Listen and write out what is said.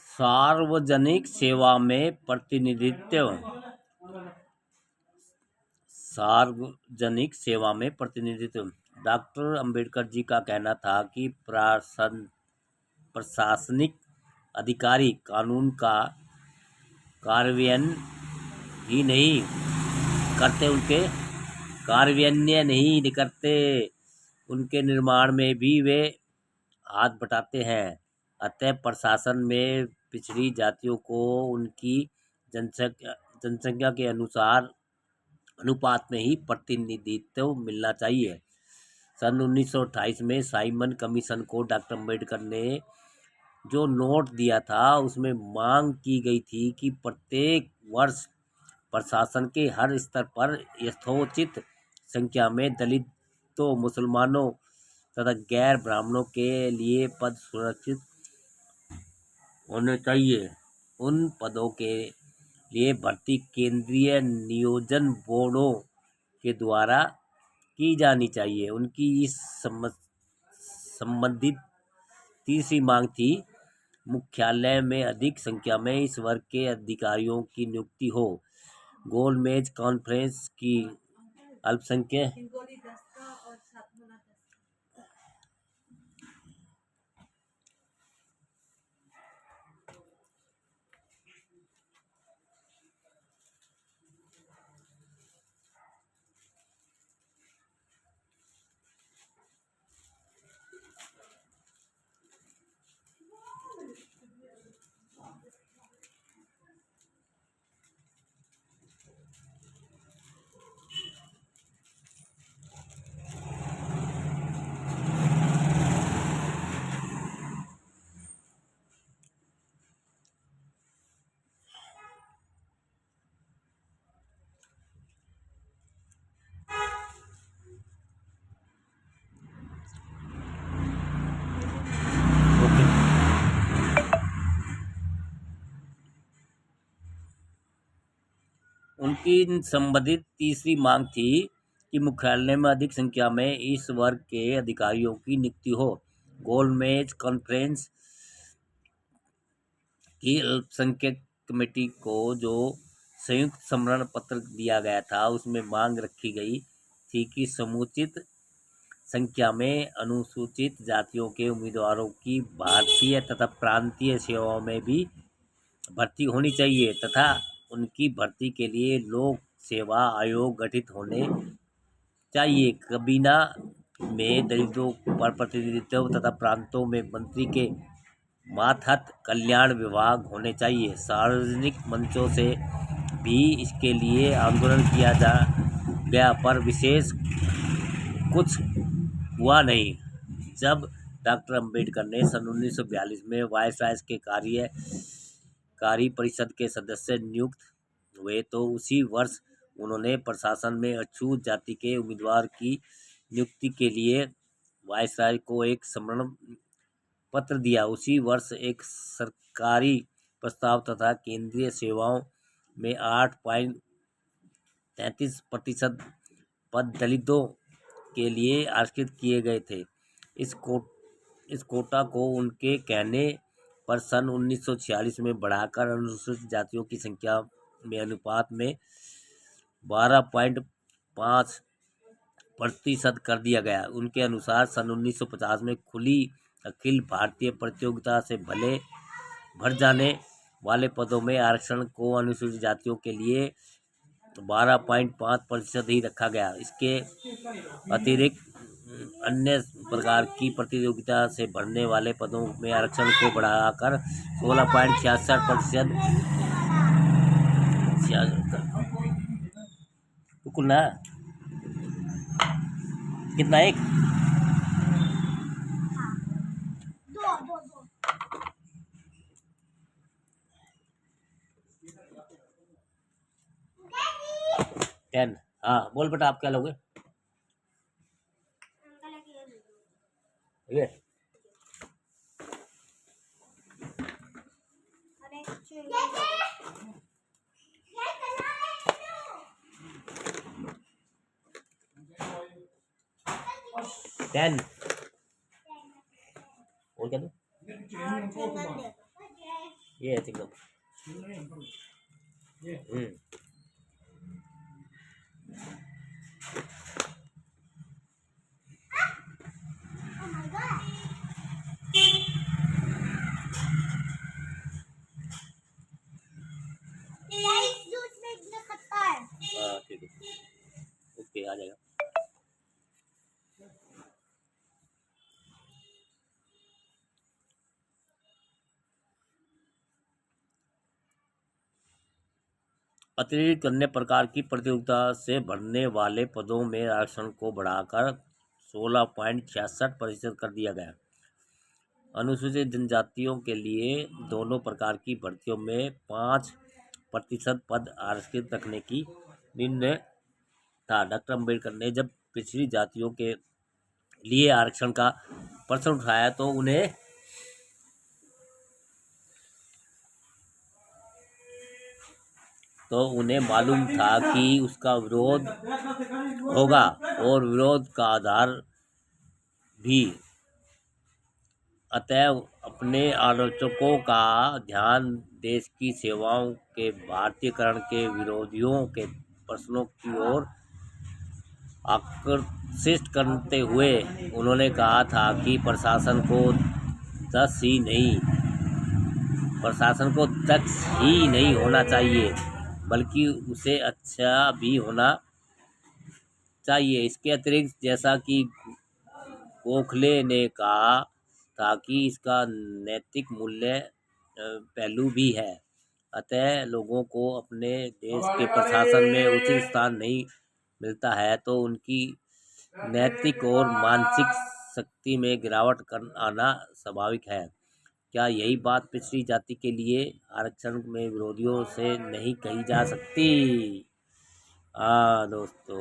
सार्वजनिक सेवा में प्रतिनिधित्व। सार्वजनिक सेवा में प्रतिनिधित्व। डॉक्टर अंबेडकर जी का कहना था कि प्रशासनिक अधिकारी कानून का कार्यान्वयन ही नहीं करते, उनके निर्माण में भी वे हाथ बटाते हैं। अतः प्रशासन में पिछड़ी जातियों को उनकी जनसंख्या के अनुपात में ही प्रतिनिधित्व मिलना चाहिए। सन 1928 में साइमन कमीशन को डॉक्टर अंबेडकर ने जो नोट दिया था, उसमें मांग की गई थी कि प्रत्येक वर्ष प्रशासन के हर स्तर पर यथोचित संख्या में दलितों, मुसलमानों तथा गैर ब्राह्मणों के लिए पद सुरक्षित होने चाहिए। उन पदों के लिए भर्ती केंद्रीय नियोजन बोर्डों के द्वारा की जानी चाहिए। उनकी इस संबंधित तीसरी मांग थी, मुख्यालय में अधिक संख्या में इस वर्ग के अधिकारियों की नियुक्ति हो। गोलमेज कॉन्फ्रेंस की अल्पसंख्यक उनकी संबंधित तीसरी मांग थी कि मुख्यालय में अधिक संख्या में इस वर्ग के अधिकारियों की नियुक्ति हो। गोलमेज कॉन्फ्रेंस की अल्पसंख्यक कमेटी को जो संयुक्त समरण पत्र दिया गया था, उसमें मांग रखी गई थी कि समुचित संख्या में अनुसूचित जातियों के उम्मीदवारों की भारतीय तथा प्रांतीय सेवाओं में भी भर्ती होनी चाहिए तथा उनकी भर्ती के लिए लोक सेवा आयोग गठित होने चाहिए। काबीना में दलितों पर प्रतिनिधित्व तथा प्रांतों में मंत्री के मातहत कल्याण विभाग होने चाहिए। सार्वजनिक मंचों से भी इसके लिए आंदोलन किया गया, पर विशेष कुछ हुआ नहीं। जब डॉक्टर अंबेडकर ने सन 1942 में वायसराय के कार्यकारी परिषद के सदस्य नियुक्त हुए, तो उसी वर्ष उन्होंने प्रशासन में अछूत जाति के उम्मीदवार की नियुक्ति के लिए वायसराय को एक समरण पत्र दिया। उसी वर्ष एक सरकारी प्रस्ताव तथा केंद्रीय सेवाओं में 8.33% पद दलितों के लिए आरक्षित किए गए थे। इस कोटा को उनके कहने पर सन 1946 में बढ़ाकर अनुसूचित जातियों की संख्या में अनुपात में 12.5% कर दिया गया। उनके अनुसार सन 1950 में खुली अखिल भारतीय प्रतियोगिता से भर जाने वाले पदों में आरक्षण को अनुसूचित जातियों के लिए 12.5% ही रखा गया। इसके अतिरिक्त अन्य प्रकार की प्रतियोगिता से भरने वाले पदों में आरक्षण को बढ़ाकर 16.66% ना कितना एक 10। हाँ बोल बेटा, आप क्या लोगे? ये 10 और क्या दो? ये है चिंगम। हाँ ठीक है, ओके आ जाएगा। अतिरिक्त अन्य प्रकार की प्रतियोगिता से भरने वाले पदों में आरक्षण को बढ़ाकर 16.66% कर दिया गया। अनुसूचित जनजातियों के लिए दोनों प्रकार की भर्तियों में 5% पद आरक्षित रखने की निर्णय था। डॉक्टर अम्बेडकर ने जब पिछड़ी जातियों के लिए आरक्षण का प्रश्न उठाया तो उन्हें मालूम था कि उसका विरोध होगा और विरोध का आधार भी। अतएव अपने आलोचकों का ध्यान देश की सेवाओं के भारतीयकरण के विरोधियों के प्रश्नों की ओर आकर्षित करते हुए उन्होंने कहा था कि प्रशासन को दक्ष ही नहीं होना चाहिए, बल्कि उसे अच्छा भी होना चाहिए। इसके अतिरिक्त, जैसा कि गोखले ने कहा था कि इसका नैतिक मूल्य पहलू भी है। अतः लोगों को अपने देश के प्रशासन में उचित स्थान नहीं मिलता है तो उनकी नैतिक और मानसिक शक्ति में गिरावट आना स्वाभाविक है। क्या यही बात पिछड़ी जाति के लिए आरक्षण में विरोधियों से नहीं कही जा सकती? हाँ दोस्तों।